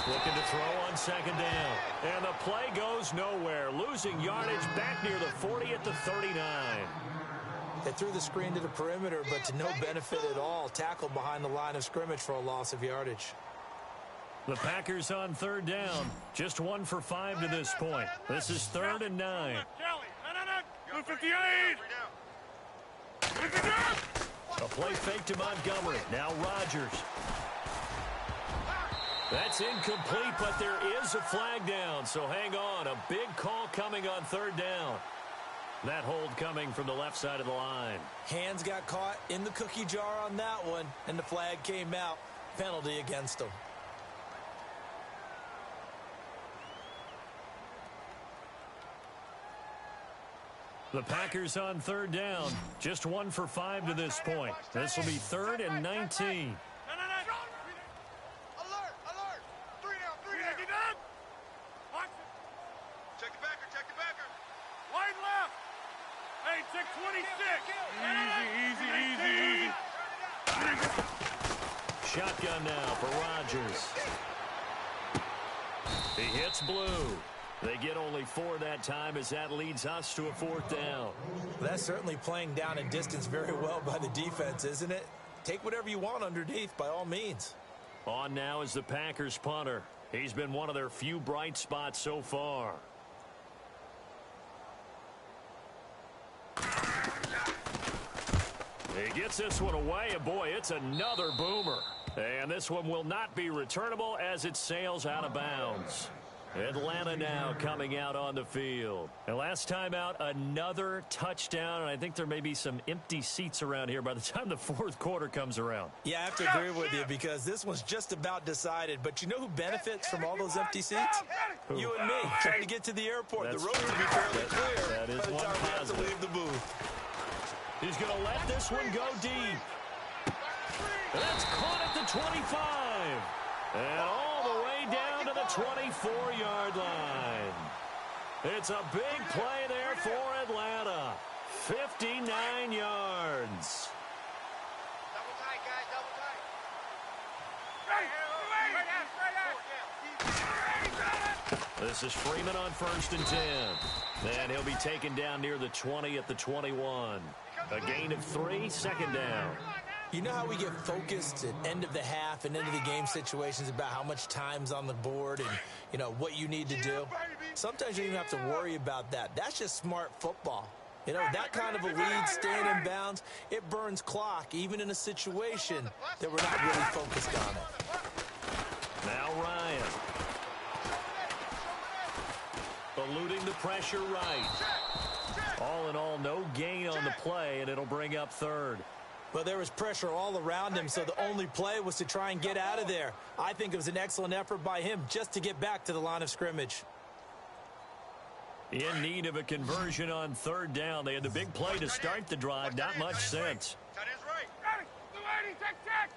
Looking to throw on 2nd down. And the play goes nowhere. Losing yardage back near the 40 at the 39. They threw the screen to the perimeter, but to no benefit at all. Tackled behind the line of scrimmage for a loss of yardage. The Packers on 3rd down. Just 1 for 5 to this point. This is 3rd and 9. 58. A play fake to Montgomery. Now Rodgers. That's incomplete, but there is a flag down, so hang on. A big call coming on 3rd down. That hold coming from the left side of the line. Hands got caught in the cookie jar on that one, and the flag came out. Penalty against them. The Packers on 3rd down. Just 1 for 5 to this point. This will be 3rd and 19. Check 26. Easy. Shotgun now for Rodgers. He hits blue. They get only 4 that time as that leads us to a 4th down. That's certainly playing down and distance very well by the defense, isn't it? Take whatever you want underneath by all means. On now is the Packers punter. He's been one of their few bright spots so far. He gets this one away, and boy, it's another boomer. And this one will not be returnable as it sails out of bounds. Atlanta now coming out on the field. And last time out, another touchdown, and I think there may be some empty seats around here by the time the 4th quarter comes around. Yeah, I have to agree with you because this one's just about decided. But you know who benefits from all those empty seats? Who? You and me, trying to get to the airport. The road will be fairly clear that is by the one time we have to positive. leave the booth. He's going to let this one go deep. That's caught at the 25. And all the way down to the 24-yard line. It's a big play there for Atlanta. 59 yards. Double tight, guys, double tight. This is Freeman on 1st and 10. And he'll be taken down near the 20 at the 21. A gain of 3, 2nd down. You know how we get focused at end of the half and end of the game situations about how much time's on the board and, you know, what you need to do? Sometimes you don't even have to worry about that. That's just smart football. You know, that kind of a lead, staying in bounds, it burns clock, even in a situation that we're not really focused on it. Now Ryan. Eluding the pressure right. All in all, no gain on the play, and it'll bring up third. Well, there was pressure all around him, so the only play was to try and get out of there. I think it was an excellent effort by him just to get back to the line of scrimmage. In need of a conversion on third down. They had the big play to start the drive. Not much sense. Tight end's right. Ready. 280. Check.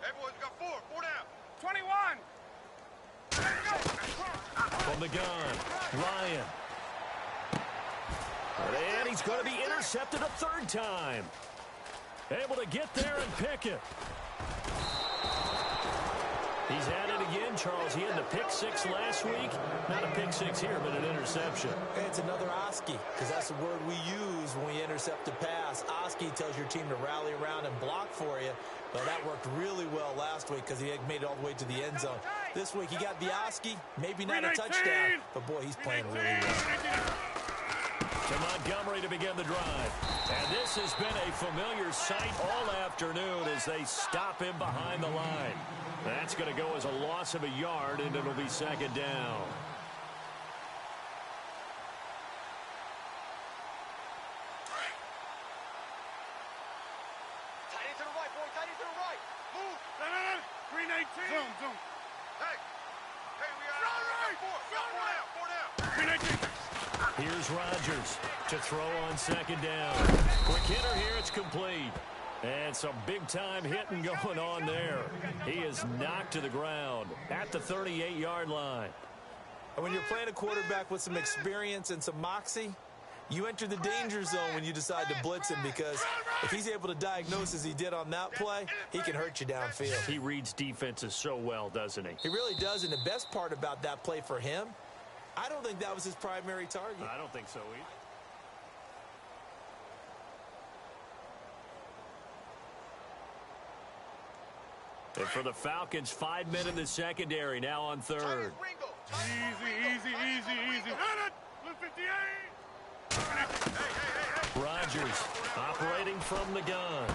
Everyone's got 4 down. 21. From the gun, Ryan. And he's going to be intercepted a third time. Able to get there and pick it. He's had it again, Charles. He had the pick six last week. Not a pick six here, but an interception. It's another Oski, because that's the word we use when we intercept a pass. Oski tells your team to rally around and block for you. Well, that worked really well last week because he had made it all the way to the end zone. This week he got the Oski, maybe not a touchdown, but boy, he's playing really well. To Montgomery to begin the drive. And this has been a familiar sight all afternoon as they stop him behind the line. That's going to go as a loss of a yard, and it'll be second down. Tight end to the right, boy. Tight end to the right. Move. Green 18. Zoom. Hey, we got 4 down. Green 18. Here's Rodgers to throw on second down. Quick hitter here, it's complete. And some big-time hitting going on there. He is knocked to the ground at the 38-yard line. And when you're playing a quarterback with some experience and some moxie, you enter the danger zone when you decide to blitz him, because if he's able to diagnose as he did on that play, he can hurt you downfield. He reads defenses so well, doesn't he? He really does, and the best part about that play for him, I don't think that was his primary target. I don't think so either. And for the Falcons, 5 men in the secondary, now on third. Easy. Blue 58. Rodgers operating from the gun.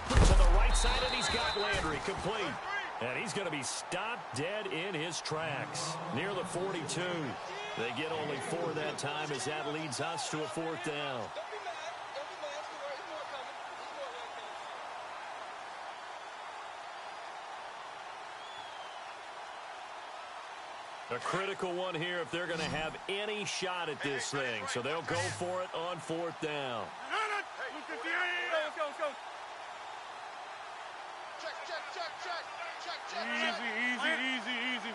To the right side, and he's got Landry complete. And he's going to be stopped dead in his tracks near the 42. They get only 4 that time as that leads us to a fourth down. A critical one here if they're going to have any shot at this thing. So they'll go for it on fourth down. Blue 58. Let's go. Check. Easy.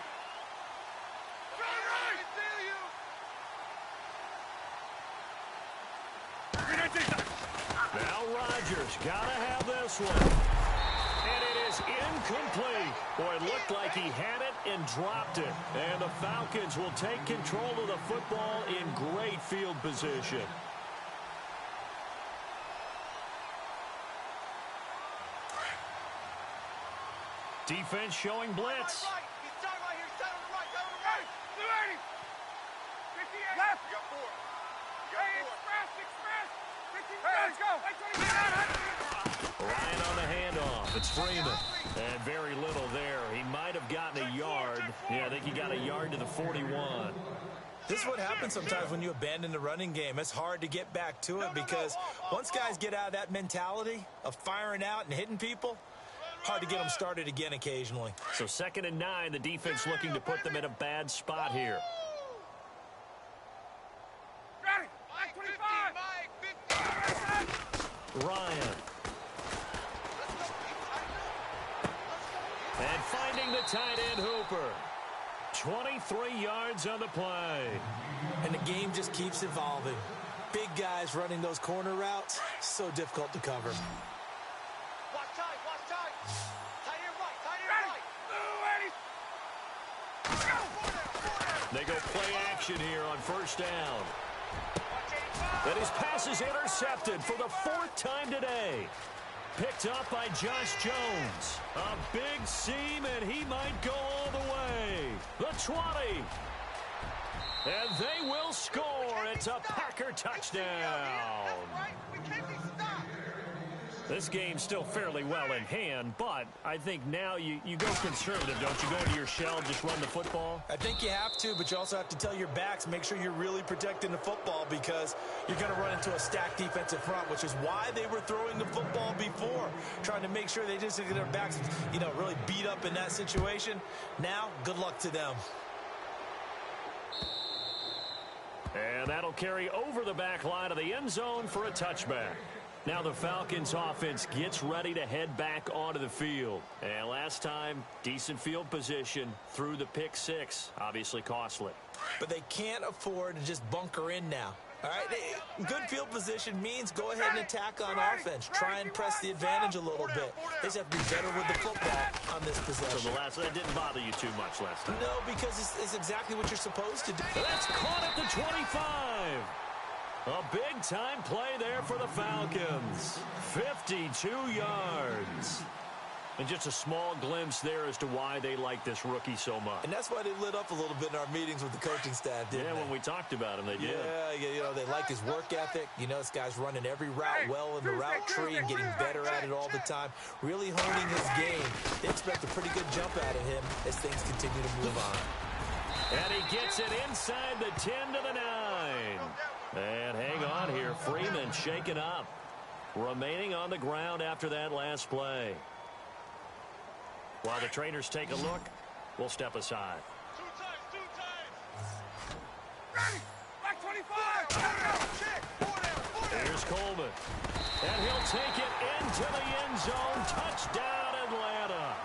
Now Rodgers got to have this one. And it is incomplete. Boy, it looked like he had it and dropped it. And the Falcons will take control of the football in great field position. Defense showing blitz. He's tight right here. He's tight on the right. 280. 58. Left. You got 4. Express. 15. Let's go. Ryan on the handoff. It's Freeman. And very little there. He might have gotten a yard. Yeah, I think he got a yard to the 41. This is what happens sometimes when you abandon the running game. It's hard to get back to it because once guys get out of that mentality of firing out and hitting people, hard to get them started again occasionally. So 2nd and 9, the defense looking to put them in a bad spot here. Ready. 25. Ryan. And finding the tight end Hooper. 23 yards on the play. And the game just keeps evolving. Big guys running those corner routes, so difficult to cover. Watch tight. Tight end right. They go play action here on first down. And his pass is intercepted for the 4th time today. Picked up by Josh Jones. A big seam, and he might go all the way. The 20. And they will score. It's a Packer touchdown. This game's still fairly well in hand, but I think now you go conservative, don't you? Go into your shell, just run the football? I think you have to, but you also have to tell your backs, make sure you're really protecting the football because you're going to run into a stacked defensive front, which is why they were throwing the football before, trying to make sure they just get their backs, really beat up in that situation. Now, good luck to them. And that'll carry over the back line of the end zone for a touchback. Now the Falcons offense gets ready to head back onto the field. And last time, decent field position through the pick six. Obviously costly. But they can't afford to just bunker in now. All right, good field position means go ahead and attack on offense. Try and press the advantage a little bit. They just have to be better with the football on this possession. So that didn't bother you too much last time? No, because it's exactly what you're supposed to do. That's caught at the 25. A big-time play there for the Falcons. 52 yards. And just a small glimpse there as to why they like this rookie so much. And that's why they lit up a little bit in our meetings with the coaching staff, didn't they? Yeah, when we talked about him, they did. Yeah, they like his work ethic. This guy's running every route well in the route tree and getting better at it all the time. Really honing his game. They expect a pretty good jump out of him as things continue to move on. And he gets it inside the 10 to the 9. And hang on here. Freeman shaken up. Remaining on the ground after that last play. While the trainers take a look, we'll step aside. Two times. Ready. Back 25. Here's Coleman. And he'll take it into the end zone. Touchdown, Atlanta.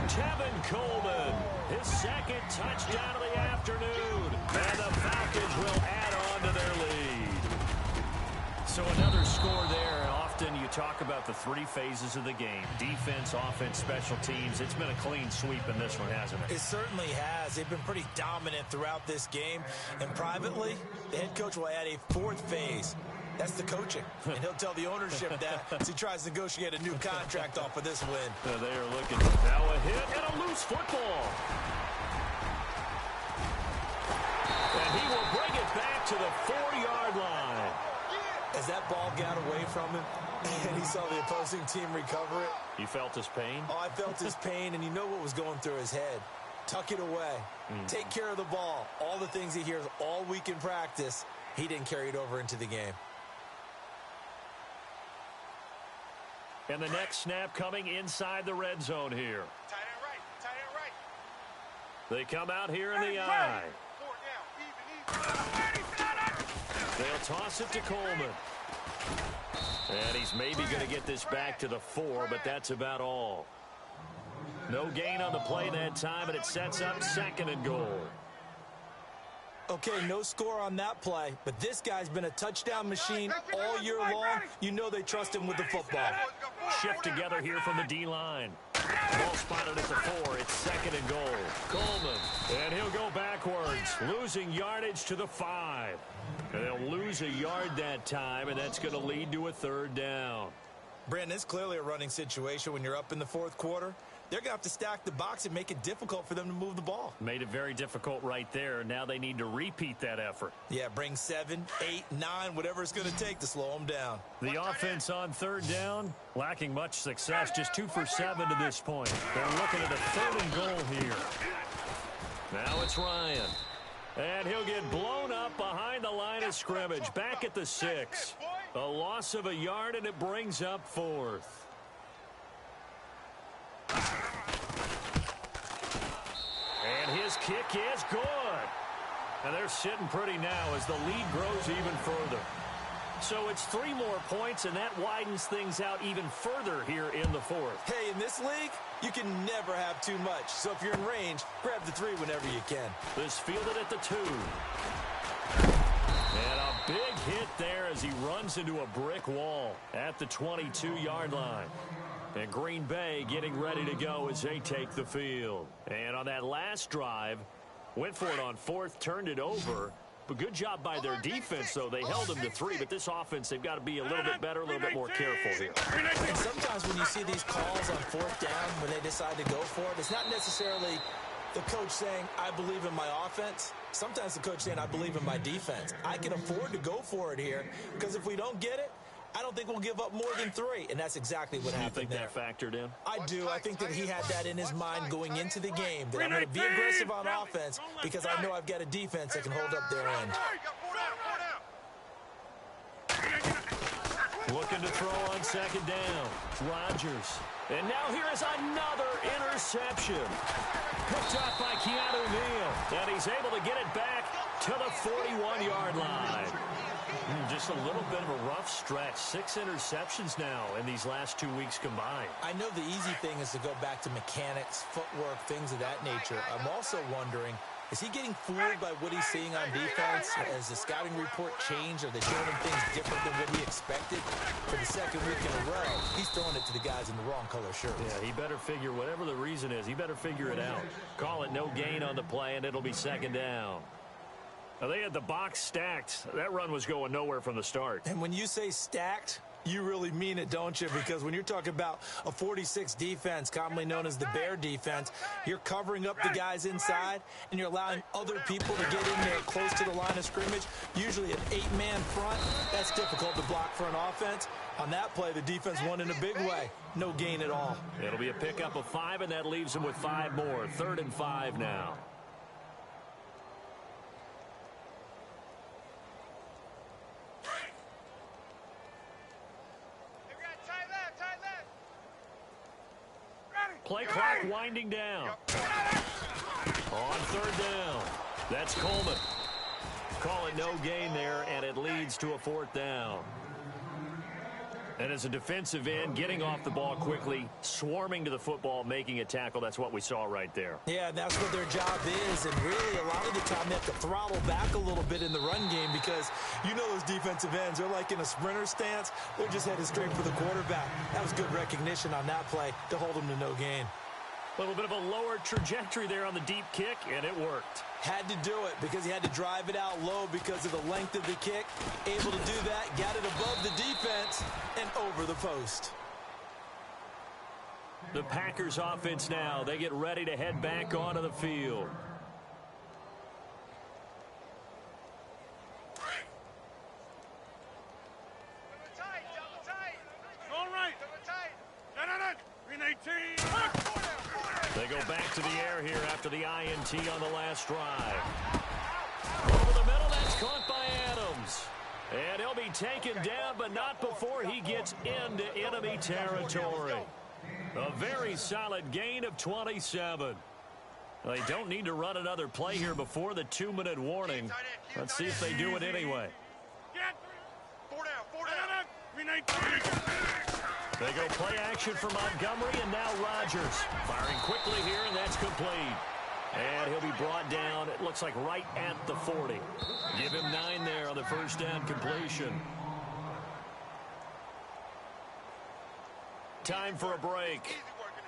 Tevin Coleman, his second touchdown of the afternoon. And the Falcons will add on to their lead. So another score there. Often you talk about the three phases of the game. Defense, offense, special teams. It's been a clean sweep in this one, hasn't it? It certainly has. They've been pretty dominant throughout this game. And privately, the head coach will add a fourth phase. That's the coaching. And he'll tell the ownership that as he tries to negotiate a new contract off of this win. They are looking now a hit and a loose football. And he will bring it back to the 4-yard line. As that ball got away from him and he saw the opposing team recover it. You felt his pain? Oh, I felt his pain, and you know what was going through his head. Tuck it away. Take care of the ball. All the things he hears all week in practice, he didn't carry it over into the game. And the next snap coming inside the red zone here. Tight end right. They come out here in the eye. 4 down. Even. They'll toss it to Coleman. And he's maybe going to get this back to the 4, but that's about all. No gain on the play that time, and it sets up 2nd and goal. Okay, no score on that play, but this guy's been a touchdown machine all year long. You know they trust him with the football. Shift together here from the D-line. Ball spotted at the 4. It's 2nd and goal. Coleman, and he'll go backwards, losing yardage to the 5. And they'll lose a yard that time, and that's going to lead to a 3rd down. Brandon, it's clearly a running situation when you're up in the 4th quarter. They're going to have to stack the box and make it difficult for them to move the ball. Made it very difficult right there. Now they need to repeat that effort. Yeah, bring 7, 8, 9, whatever it's going to take to slow them down. The offense on 3rd down, lacking much success. Just 2 for 7 to this point. They're looking at a 3rd and goal here. Now it's Ryan. And he'll get blown up behind the line of scrimmage. Back at the 6. A loss of a yard, and it brings up 4th. And his kick is good. And they're sitting pretty now as the lead grows even further. So it's 3 more points, and that widens things out even further here in the 4th. Hey, in this league, you can never have too much. So if you're in range, grab the 3 whenever you can. This fielded at the 2. And a big hit there as he runs into a brick wall at the 22-yard line. And Green Bay getting ready to go as they take the field. And on that last drive, went for it on 4th, turned it over. But good job by their defense, though. They held them to 3, but this offense, they've got to be a little bit better, a little bit more careful here. And sometimes when you see these calls on 4th down, when they decide to go for it, it's not necessarily the coach saying, I believe in my offense. Sometimes the coach saying, I believe in my defense. I can afford to go for it here because if we don't get it, I don't think we'll give up more than 3, and that's exactly what happened there. You think that factored in? I do. I think that he had that in his mind going into the game, that I'm going to be aggressive on offense because I know I've got a defense that can hold up their end. Looking to throw on second down. Rodgers. And now here is another interception. Picked up by Keanu Neal. And he's able to get it back to the 41-yard line. Just a little bit of a rough stretch. 6 interceptions now in these last 2 weeks combined. I know the easy thing is to go back to mechanics, footwork, things of that nature. I'm also wondering, is he getting fooled by what he's seeing on defense? Has the scouting report changed? Are they showing him things different than what he expected? For the second week in a row, he's throwing it to the guys in the wrong color shirts. Yeah, he better figure, whatever the reason is, he better figure it out. Call it no gain on the play, and it'll be second down. Now, they had the box stacked. That run was going nowhere from the start. And when you say stacked, you really mean it, don't you? Because when you're talking about a 46 defense, commonly known as the Bear defense, you're covering up the guys inside, and you're allowing other people to get in there close to the line of scrimmage, usually an 8-man front. That's difficult to block for an offense. On that play, the defense won in a big way. No gain at all. It'll be a pickup of 5, and that leaves them with 5 more. 3rd and 5 now. Play clock winding down. On 3rd down. That's Coleman. Call it no gain there, and it leads to a 4th down. And as a defensive end, getting off the ball quickly, swarming to the football, making a tackle, that's what we saw right there. Yeah, that's what their job is, and really a lot of the time they have to throttle back a little bit in the run game because you know those defensive ends, they're like in a sprinter stance. They're just headed straight for the quarterback. That was good recognition on that play to hold them to no gain. A little bit of a lower trajectory there on the deep kick, and it worked. Had to do it because he had to drive it out low because of the length of the kick. Able to do that, got it above the defense and over the post. The Packers offense now, they get ready to head back onto the field. All right. Green 18. They go back to the air here after the INT on the last drive. Over the middle, that's caught by Adams. And he'll be taken down, but not before he gets into enemy territory. A very solid gain of 27. They don't need to run another play here before the 2-minute warning. Let's see if they do it anyway. 4 down. Green 18. They go play action for Montgomery, and now Rodgers. Firing quickly here, and that's complete. And he'll be brought down, it looks like right at the 40. Give him 9 there on the first down completion. Time for a break.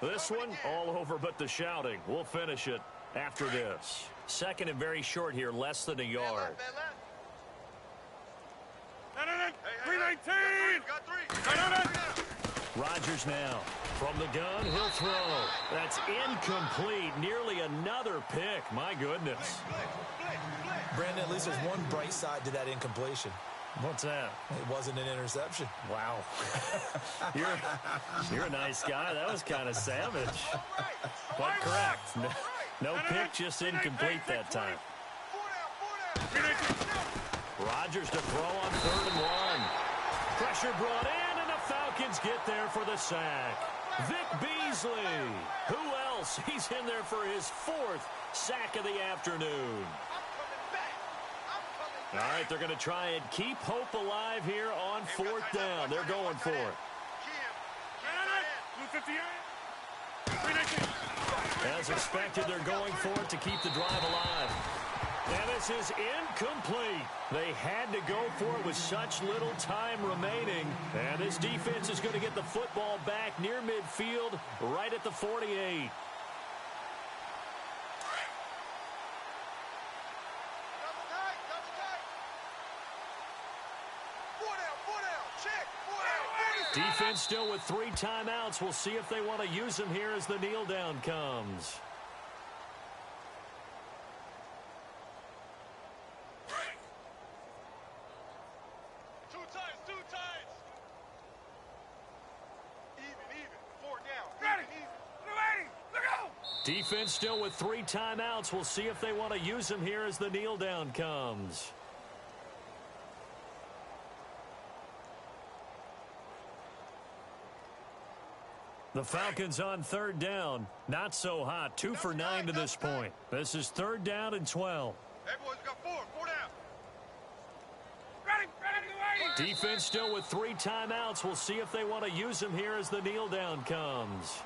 This one, all over but the shouting. We'll finish it after this. Second and very short here, less than a yard. Green 19. Rodgers now. From the gun, he'll throw. That's incomplete. Nearly another pick. My goodness. Brandon, at least there's one bright side to that incompletion. What's that? It wasn't an interception. Wow. You're a nice guy. That was kind of savage. But correct. No pick, just incomplete that time. Rodgers to throw on 3rd and 1. Pressure brought in, and the Falcons get there for the sack. Vic Beasley. Who else? He's in there for his 4th sack of the afternoon. All right, they're going to try and keep hope alive here on 4th down. They're going for it. As expected, they're going for it to keep the drive alive. And this is incomplete. They had to go for it with such little time remaining. And this defense is going to get the football back near midfield, right at the 48. Defense still with 3 timeouts. We'll see if they want to use them here as the kneel down comes. Defense still with 3 timeouts. We'll see if they want to use them here as the kneel down comes. The Falcons on 3rd down. Not so hot. 2 for 9 to this point. This is 3rd down and 12. Hey, boys, got 4 down. Ready. Defense still with 3 timeouts. We'll see if they want to use them here as the kneel down comes.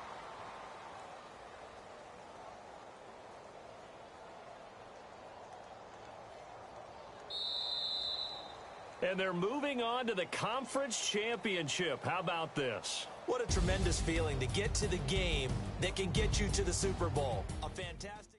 And they're moving on to the conference championship. How about this? What a tremendous feeling to get to the game that can get you to the Super Bowl. A fantastic...